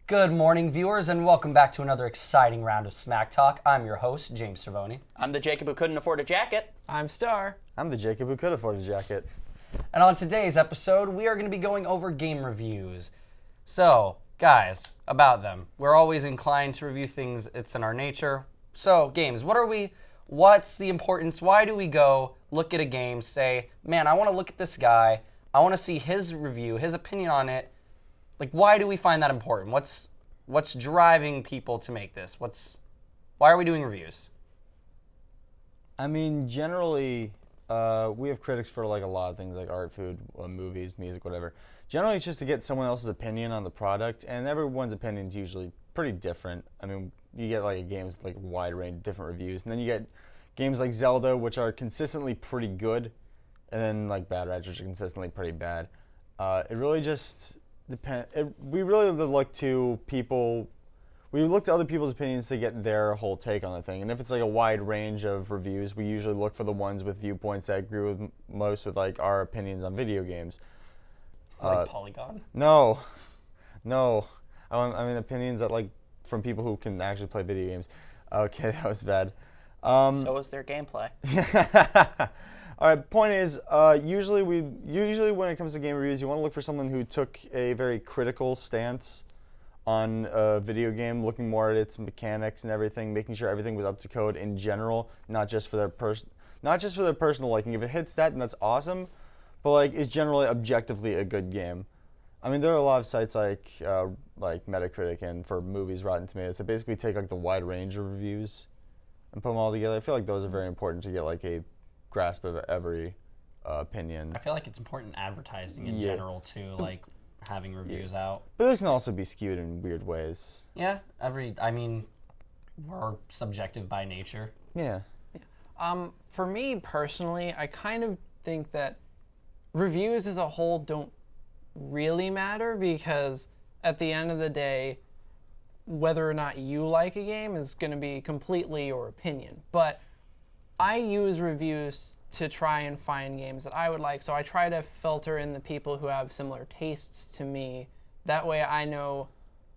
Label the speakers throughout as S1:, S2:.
S1: Good morning, viewers, and welcome back to another exciting round of Smack Talk. I'm your host, James Cervone.
S2: I'm the Jacob who couldn't afford a jacket.
S3: I'm Star.
S4: I'm the Jacob who could afford a jacket.
S1: And on today's episode, we are going to be going over game reviews. So, guys, about them. We're always inclined to review things, it's in our nature. So, games, what's the importance? Why do we go look at a game, say, man, I want to look at this guy, I want to see his review, his opinion on it. Like, why do we find that important? What's driving people to make this? Why are we doing reviews?
S4: I mean, generally, we have critics for like a lot of things like art, food, movies, music, whatever. Generally, it's just to get someone else's opinion on the product, and everyone's opinion is usually pretty different. I mean, you get like games with like a wide range of different reviews, and then you get games like Zelda, which are consistently pretty good, and then like Bad Rats, which are consistently pretty bad. It really just we really look to people. We look to other people's opinions to get their whole take on the thing. And if it's like a wide range of reviews, we usually look for the ones with viewpoints that agree with most with like our opinions on video games.
S1: Like Polygon?
S4: No. I mean opinions that like from people who can actually play video games. Okay, that was bad.
S2: So is their gameplay.
S4: All right, point is, usually when it comes to game reviews, you want to look for someone who took a very critical stance on a video game, looking more at its mechanics and everything, making sure everything was up to code in general, not just for their personal liking. If it hits that, then that's awesome, but like it's generally objectively a good game. I mean, there are a lot of sites like Metacritic and for movies, Rotten Tomatoes, that basically take like the wide range of reviews and put them all together. I feel like those are very important to get like a grasp of every opinion.
S1: I feel like it's important in advertising in general too, like having reviews out.
S4: But those can also be skewed in weird ways.
S1: Yeah, we're subjective by nature.
S4: Yeah.
S3: For me personally, I kind of think that reviews as a whole don't really matter because at the end of the day, whether or not you like a game is going to be completely your opinion. But I use reviews to try and find games that I would like, so I try to filter in the people who have similar tastes to me. That way I know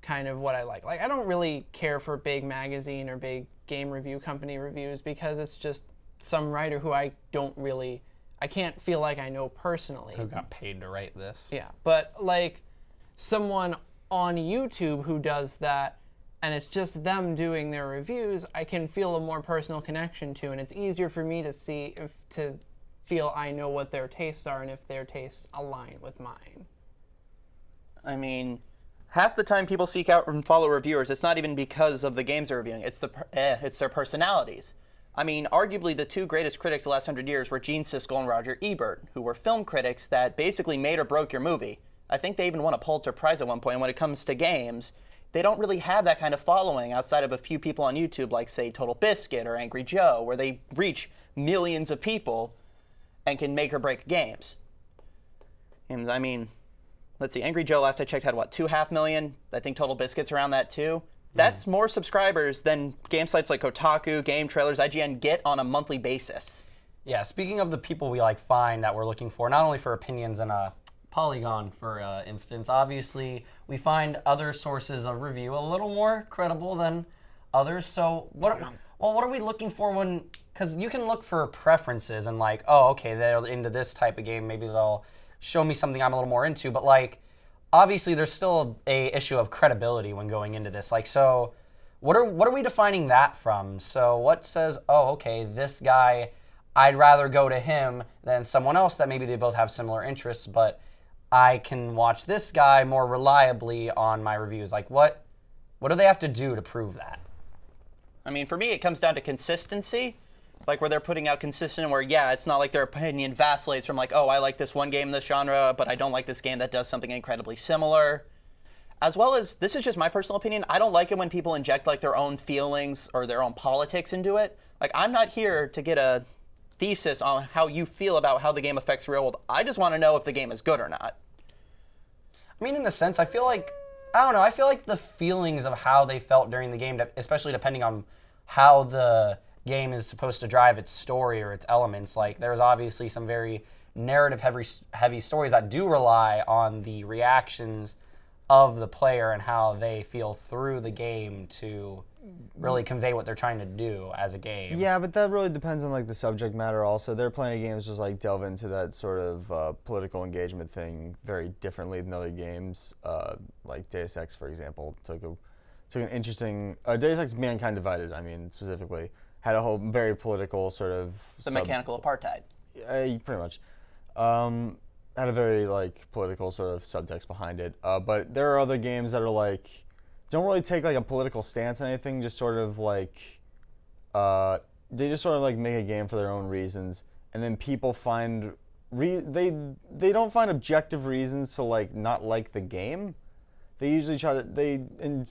S3: kind of what I like. Like, I don't really care for big magazine or big game review company reviews because it's just some writer who I can't feel like I know personally.
S1: Who got paid to write this.
S3: Yeah, but like someone on YouTube who does that, and it's just them doing their reviews, I can feel a more personal connection to, and it's easier for me to feel I know what their tastes are and if their tastes align with mine.
S2: I mean, half the time people seek out and follow reviewers, it's not even because of the games they're reviewing, it's their personalities. I mean, arguably the two greatest critics of the last 100 years were Gene Siskel and Roger Ebert, who were film critics that basically made or broke your movie. I think they even won a Pulitzer Prize at one point. And when it comes to games, they don't really have that kind of following outside of a few people on YouTube like, say, Total Biscuit or Angry Joe, where they reach millions of people and can make or break games. And I mean, let's see, Angry Joe last I checked had, 2.5 million? I think Total Biscuit's around that too. That's more subscribers than game sites like Kotaku, Game Trailers, IGN get on a monthly basis.
S1: Yeah, speaking of the people we find that we're looking for, not only for opinions and Polygon, for instance, obviously we find other sources of review a little more credible than others. So what are we looking for when? Because you can look for preferences and like, oh, okay, they're into this type of game. Maybe they'll show me something I'm a little more into. But like, obviously, there's still a issue of credibility when going into this. Like, so what are we defining that from? So what says, oh, okay, this guy, I'd rather go to him than someone else that maybe they both have similar interests, but I can watch this guy more reliably on my reviews. Like, what do they have to do to prove that?
S2: I mean, for me, it comes down to consistency. Like, where they're putting out consistent, where, yeah, it's not like their opinion vacillates from like, oh, I like this one game in this genre, but I don't like this game that does something incredibly similar. As well as, this is just my personal opinion, I don't like it when people inject like their own feelings or their own politics into it. Like, I'm not here to get a thesis on how you feel about how the game affects the real world. I just want to know if the game is good or not.
S1: I mean, in a sense, I feel like the feelings of how they felt during the game, especially depending on how the game is supposed to drive its story or its elements. Like, there's obviously some very narrative heavy stories that do rely on the reactions of the player and how they feel through the game to really convey what they're trying to do as a game.
S4: Yeah, but that really depends on like the subject matter also. There are plenty of games just like delve into that sort of political engagement thing very differently than other games. Like Deus Ex, for example, took an interesting Deus Ex Mankind Divided, I mean, specifically, had a whole very political sort of
S2: The mechanical apartheid.
S4: pretty much. Had a very like political sort of subtext behind it. But there are other games that are like don't really take like a political stance on anything, just sort of like they just sort of like make a game for their own reasons, and then people find they don't find objective reasons to like not like the game. They usually try to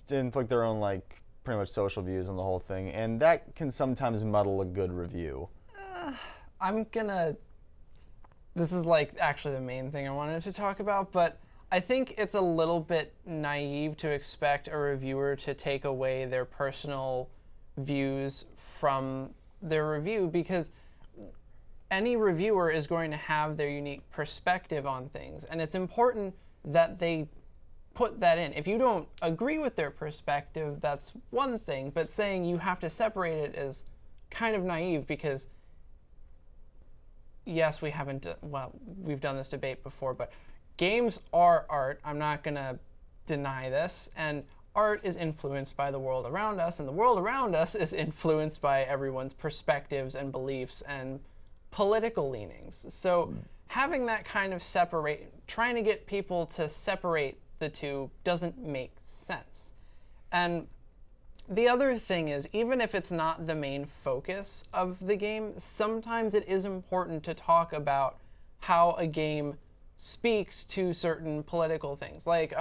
S4: inflict their own like pretty much social views on the whole thing, and that can sometimes muddle a good review.
S3: This is like actually the main thing I wanted to talk about, but I think it's a little bit naive to expect a reviewer to take away their personal views from their review, because any reviewer is going to have their unique perspective on things, and it's important that they put that in. If you don't agree with their perspective, that's one thing, but saying you have to separate it is kind of naive, because yes, we've done this debate before, but games are art. I'm not going to deny this. And art is influenced by the world around us, and the world around us is influenced by everyone's perspectives and beliefs and political leanings. So having that kind of trying to get people to separate the two doesn't make sense. And the other thing is, even if it's not the main focus of the game, sometimes it is important to talk about how a game speaks to certain political things. Like,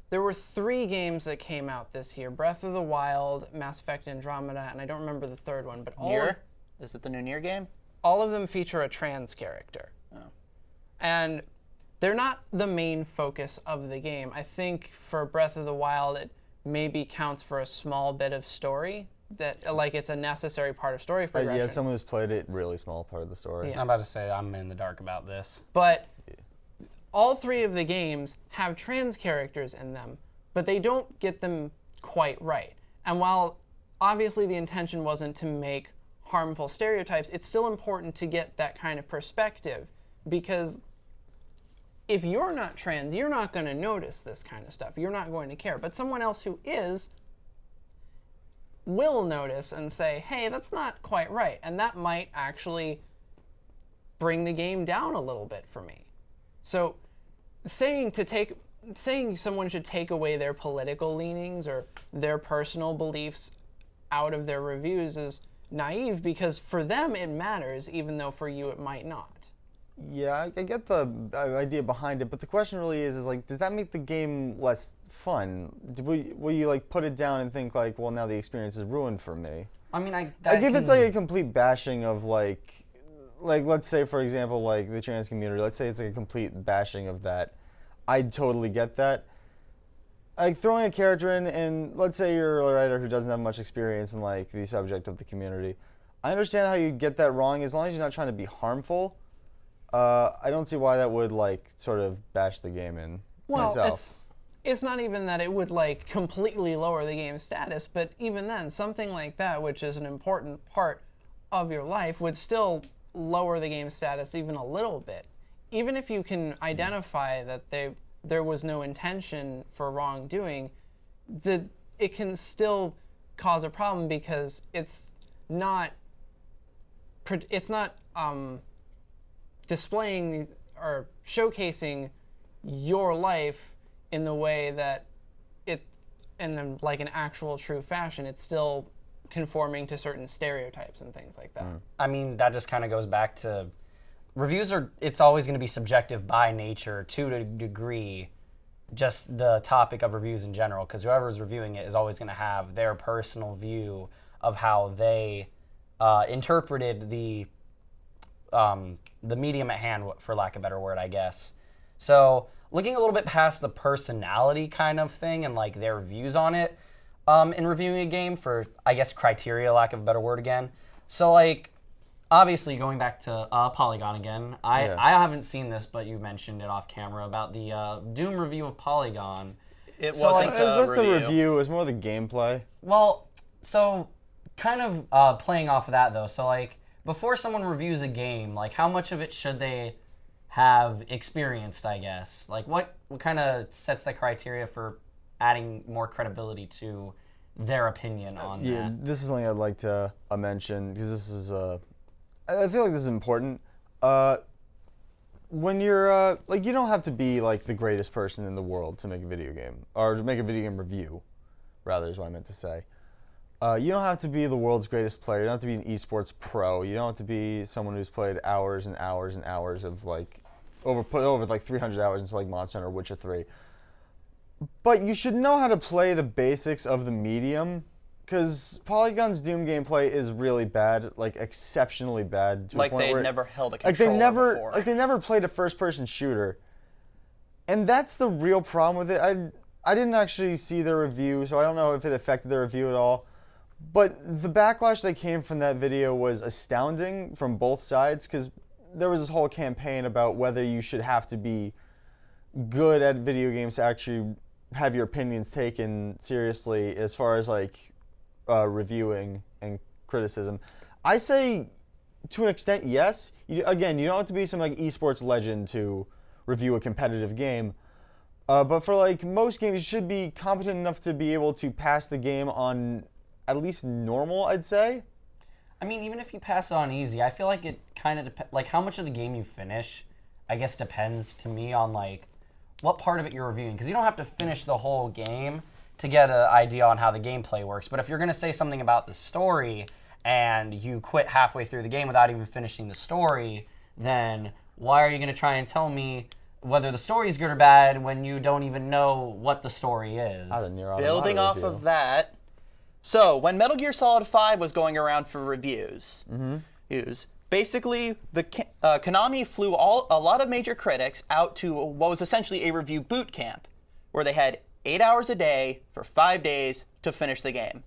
S3: there were 3 games that came out this year: Breath of the Wild, Mass Effect Andromeda, and I don't remember the third one, but
S2: Is it the new Nier game?
S3: all of them feature a trans character.
S2: Oh.
S3: And they're not the main focus of the game. I think for Breath of the Wild, it maybe counts for a small bit of story, that like it's a necessary part of story progression.
S4: Yeah, someone who's played it, really small part of the story.
S3: Yeah.
S1: I'm about to say I'm in the dark about this.
S3: But all 3 of the games have trans characters in them, but they don't get them quite right. And while obviously the intention wasn't to make harmful stereotypes, it's still important to get that kind of perspective, because if you're not trans, you're not going to notice this kind of stuff. You're not going to care. But someone else who is will notice and say, hey, that's not quite right. And that might actually bring the game down a little bit for me. So saying someone should take away their political leanings or their personal beliefs out of their reviews is naive, because for them it matters, even though for you it might not.
S4: Yeah, I get the idea behind it, but the question really is like, does that make the game less fun? Will you like put it down and think like, well, now the experience is ruined for me?
S1: I mean,
S4: If it's like a complete bashing of like let's say for example like the trans community, let's say it's like a complete bashing of that, I'd totally get that. Like throwing a character in, and let's say you're a writer who doesn't have much experience in like the subject of the community, I understand how you get that wrong as long as you're not trying to be harmful. I don't see why that would like sort of bash the game in myself.
S3: It's not even that it would like completely lower the game's status, but even then, something like that, which is an important part of your life, would still lower the game's status even a little bit. Even if you can identify that there was no intention for wrongdoing, it can still cause a problem, because it's not displaying or showcasing your life in the way that in like an actual true fashion. It's still conforming to certain stereotypes and things like that.
S1: I mean, that just kind of goes back to reviews it's always going to be subjective by nature to a degree, just the topic of reviews in general, because whoever's reviewing it is always going to have their personal view of how they interpreted the medium at hand, for lack of a better word, I guess. So looking a little bit past the personality kind of thing and like their views on it, in reviewing a game for, I guess, criteria, lack of a better word again. So, like, obviously, going back to Polygon again, I haven't seen this, but you mentioned it off camera about the Doom review of Polygon.
S2: It
S1: So,
S2: wasn't
S1: like,
S4: It was
S2: a
S4: less the
S2: review.
S4: review. It was more the gameplay.
S1: Well, so kind of playing off of that, though. So, like, before someone reviews a game, like, how much of it should they have experienced, I guess? Like, what kind of sets the criteria for adding more credibility to their opinion on
S4: Yeah,
S1: that?
S4: this is something I'd like to mention because this is I feel like this is important. When you're like, you don't have to be like the greatest person in the world to make a video game, or to make a video game review, rather is what I meant to say. You don't have to be the world's greatest player. You don't have to be an esports pro. You don't have to be someone who's played hours and hours and hours of like put over like 300 hours into like Monster Hunter or Witcher 3. But you should know how to play the basics of the medium, because Polygon's Doom gameplay is really bad, like exceptionally bad. To
S2: Like
S4: a point
S2: they'd
S4: where
S2: never held a
S4: like
S2: controller before.
S4: they never played a first-person shooter, and that's the real problem with it. I didn't actually see the review, so I don't know if it affected the review at all. But the backlash that came from that video was astounding from both sides, because there was this whole campaign about whether you should have to be good at video games to actually have your opinions taken seriously as far as like reviewing and criticism. I say to an extent, yes. Again, you don't have to be some like esports legend to review a competitive game. But for like most games, you should be competent enough to be able to pass the game on at least normal, I'd say.
S1: I mean, even if you pass on easy, I feel like it kind of depends. Like, how much of the game you finish, I guess, depends to me on like what part of it you're reviewing, because you don't have to finish the whole game to get an idea on how the gameplay works. But if you're going to say something about the story and you quit halfway through the game without even finishing the story, then why are you going to try and tell me whether the story is good or bad when you don't even know what the story is?
S2: Building off of that, so when Metal Gear Solid 5 was going around for reviews, basically the Konami flew a lot of major critics out to what was essentially a review boot camp, where they had 8 hours a day for 5 days to finish the game.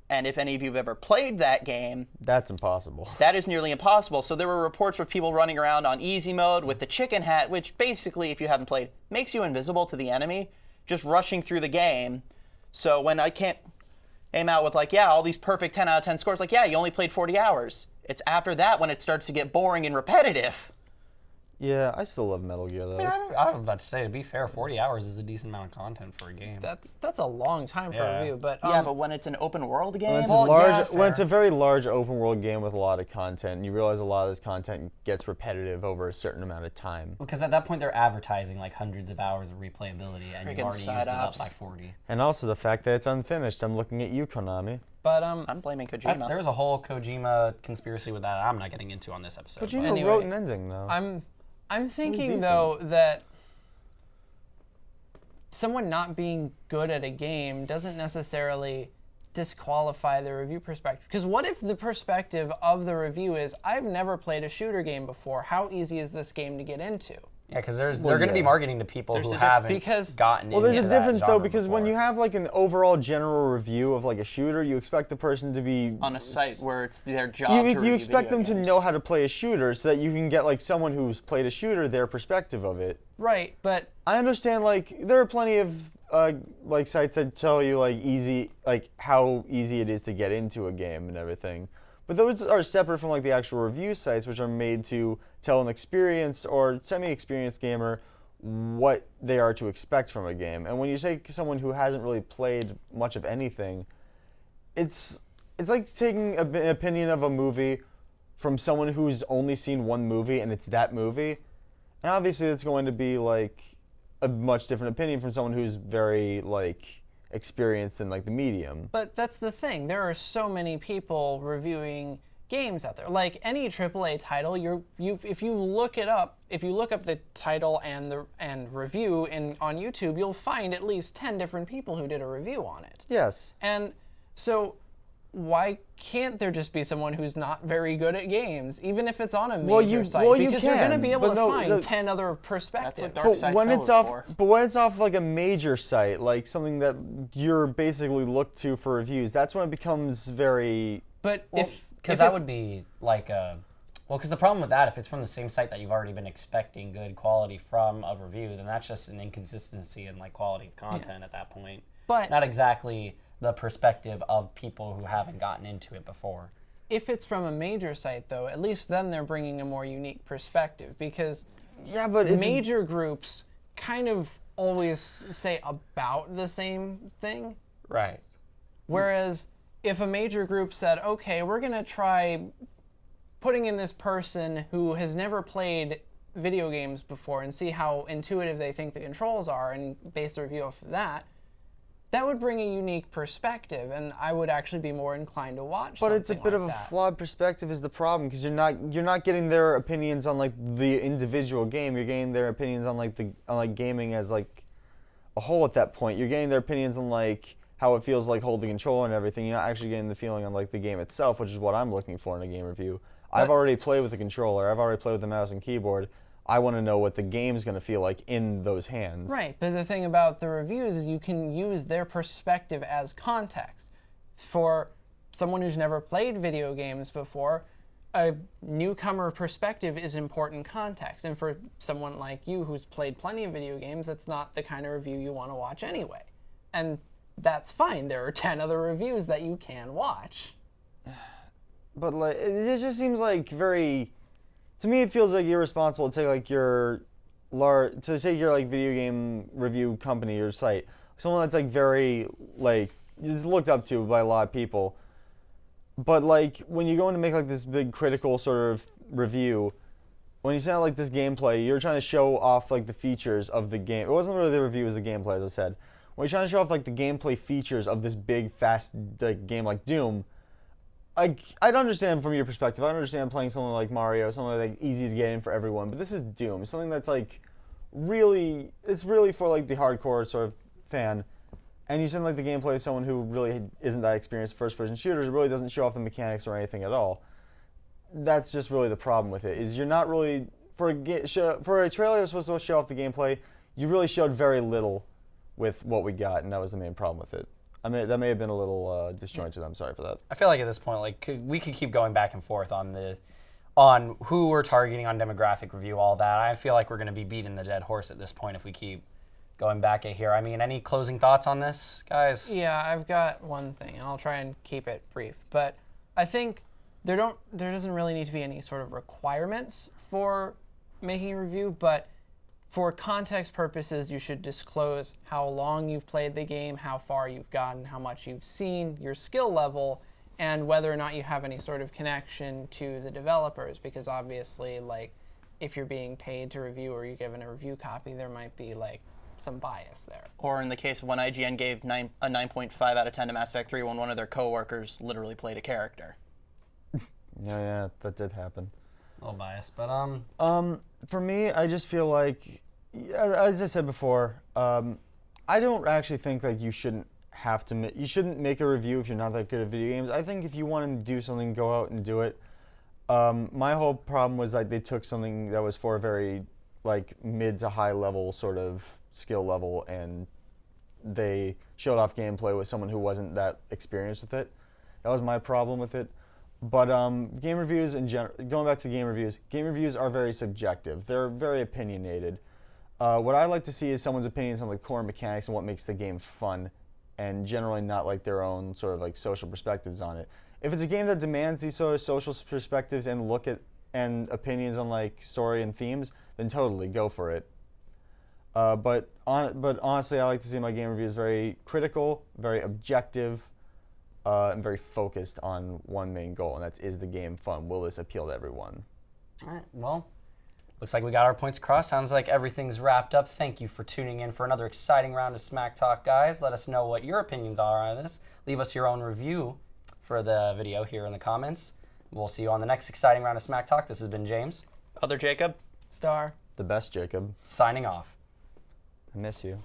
S2: And if any of you have ever played that game,
S4: That's impossible.
S2: that is nearly impossible. So there were reports of people running around on easy mode with the chicken hat, which basically, if you haven't played, makes you invisible to the enemy, just rushing through the game. So when I can't aim out with like, yeah, all these perfect 10 out of 10 scores, like, yeah, you only played 40 hours. It's after that when it starts to get boring and repetitive.
S4: Yeah, I still love Metal Gear though.
S1: I was about to say, to be fair, 40 hours is a decent amount of content for a game.
S3: That's a long time for a review, but
S2: Yeah, but when it's an open world game,
S4: When it's,
S1: Well, yeah,
S4: when it's
S1: fair.
S4: a very large open world game with a lot of content, and you realize a lot of this content gets repetitive over a certain amount of time.
S1: Because at that point, they're advertising like hundreds of hours of replayability, and you've
S2: Friggin'
S1: already used
S2: side
S1: it up
S2: ops.
S1: by 40.
S4: And also the fact that it's unfinished. I'm looking at you, Konami.
S2: I'm blaming Kojima.
S1: There's a whole Kojima conspiracy with that I'm not getting into on this episode.
S4: Kojima
S1: but-
S4: wrote an ending though.
S3: I'm thinking
S4: decent.
S3: though that someone not being good at a game doesn't necessarily disqualify the review perspective. Because what if the perspective of the review is, I've never played a shooter game before. How easy is this game to get into?
S1: Yeah, because they're going to be marketing to people who haven't gotten
S4: Well, there's a
S1: into that
S4: difference though,
S1: genre
S4: because when
S1: before.
S4: you have like an overall general review of like a shooter, you expect the person to be
S2: on a site where it's their job to
S4: you
S2: review
S4: expect
S2: video
S4: them to
S2: games.
S4: know how to play a shooter so that you can get like someone who's played a shooter their perspective of it.
S3: Right, but
S4: I understand like there are plenty of like sites that tell you like how easy it is to get into a game and everything. But those are separate from like the actual review sites, which are made to tell an experienced or semi-experienced gamer what they are to expect from a game. And when you say someone who hasn't really played much of anything, it's like taking an opinion of a movie from someone who's only seen one movie and it's that movie. And obviously it's going to be like a much different opinion from someone who's very like experienced in like the medium.
S3: But that's the thing. There are so many people reviewing games out there. Like any AAA title, if you look up the title and review on YouTube, you'll find at least 10 different people who did a review on it.
S4: Yes.
S3: And so why can't there just be someone who's not very good at games, even if it's on a major site? Because you're going to be able to find 10 other perspectives.
S2: Dark side
S4: when
S2: fellows
S4: it's off,
S2: for.
S4: but when it's off like a major site, like something that you're basically looked to for reviews, that's when it becomes very.
S3: But
S1: Because that would be like because the problem with that, if it's from the same site that you've already been expecting good quality from a review, then that's just an inconsistency in like quality of content at that point.
S3: But
S1: not exactly the perspective of people who haven't gotten into it before.
S3: if it's from a major site, though, at least then they're bringing a more unique perspective, because
S4: but
S3: major groups kind of always say about the same thing.
S1: Right.
S3: Whereas if a major group said, okay, we're going to try putting in this person who has never played video games before and see how intuitive they think the controls are and base the review off of that, that would bring a unique perspective, and I would actually be more inclined to watch.
S4: But it's a bit
S3: like
S4: of a
S3: that.
S4: flawed perspective is the problem, because you're not getting their opinions on like the individual game. You're getting their opinions on like gaming as like a whole at that point. You're getting their opinions on like how it feels like holding control and everything. You're not actually getting the feeling on like the game itself, which is what I'm looking for in a game review. I've already played with the controller. I've already played with the mouse and keyboard. I want to know what the game's going to feel like in those hands.
S3: Right, but the thing about the reviews is you can use their perspective as context. For someone who's never played video games before, a newcomer perspective is important context. And for someone like you who's played plenty of video games, that's not the kind of review you want to watch anyway. And that's fine. There are 10 other reviews that you can watch.
S4: But like, it just seems like very. To me, it feels like irresponsible to take like your like video game review company or site, someone that's like very like is looked up to by a lot of people. But like when you go in to make like this big critical sort of review, when you send out like this gameplay, you're trying to show off like the features of the game. It wasn't really the review, it was the gameplay, as I said. When you're trying to show off like the gameplay features of this big fast game like Doom. I'd understand from your perspective. I understand playing something like Mario, something like easy to get in for everyone. But this is Doom, something that's like really, it's really for like the hardcore sort of fan. And you send like the gameplay to someone who really isn't that experienced first-person shooters. It really doesn't show off the mechanics or anything at all. That's just really the problem with it. Is you're not really for a trailer that's supposed to show off the gameplay. You really showed very little with what we got, and that was the main problem with it. I mean, that may have been a little disjointed. I'm sorry for that.
S1: I feel like at this point, like we could keep going back and forth on who we're targeting on demographic review, all that. I feel like we're going to be beating the dead horse at this point if we keep going back at here. I mean, any closing thoughts on this, guys?
S3: Yeah, I've got one thing, and I'll try and keep it brief. But I think there doesn't really need to be any sort of requirements for making a review, but for context purposes, you should disclose how long you've played the game, how far you've gotten, how much you've seen, your skill level, and whether or not you have any sort of connection to the developers, because obviously, like, if you're being paid to review or you're given a review copy, there might be, like, some bias there.
S2: Or in the case of when IGN gave a 9.5 out of 10 to Mass Effect 3 when one of their coworkers literally played a character.
S4: Yeah, that did happen.
S1: A little biased, but
S4: For me, I just feel like, as I said before, I don't actually think like you shouldn't make a review if you're not that good at video games. I think if you want to do something, go out and do it. My whole problem was like they took something that was for a very like mid to high level sort of skill level, and they showed off gameplay with someone who wasn't that experienced with it. That was my problem with it. But game reviews in general, going back to game reviews are very subjective. They're very opinionated. What I like to see is someone's opinions on the core mechanics and what makes the game fun, and generally not like their own sort of like social perspectives on it. If it's a game that demands these sort of social perspectives and opinions on like story and themes, then totally go for it. But honestly, I like to see my game reviews very critical, very objective, and very focused on one main goal, and that is the game fun. Will this appeal to everyone?
S1: all right, well, looks like we got our points across. Sounds like everything's wrapped up. Thank you for tuning in for another exciting round of Smack Talk, guys. Let us know what your opinions are on this. Leave us your own review for the video here in the comments. We'll see you on the next exciting round of Smack Talk. This has been James.
S2: Other Jacob?
S3: Star.
S4: The best, Jacob.
S1: Signing off.
S4: I miss you.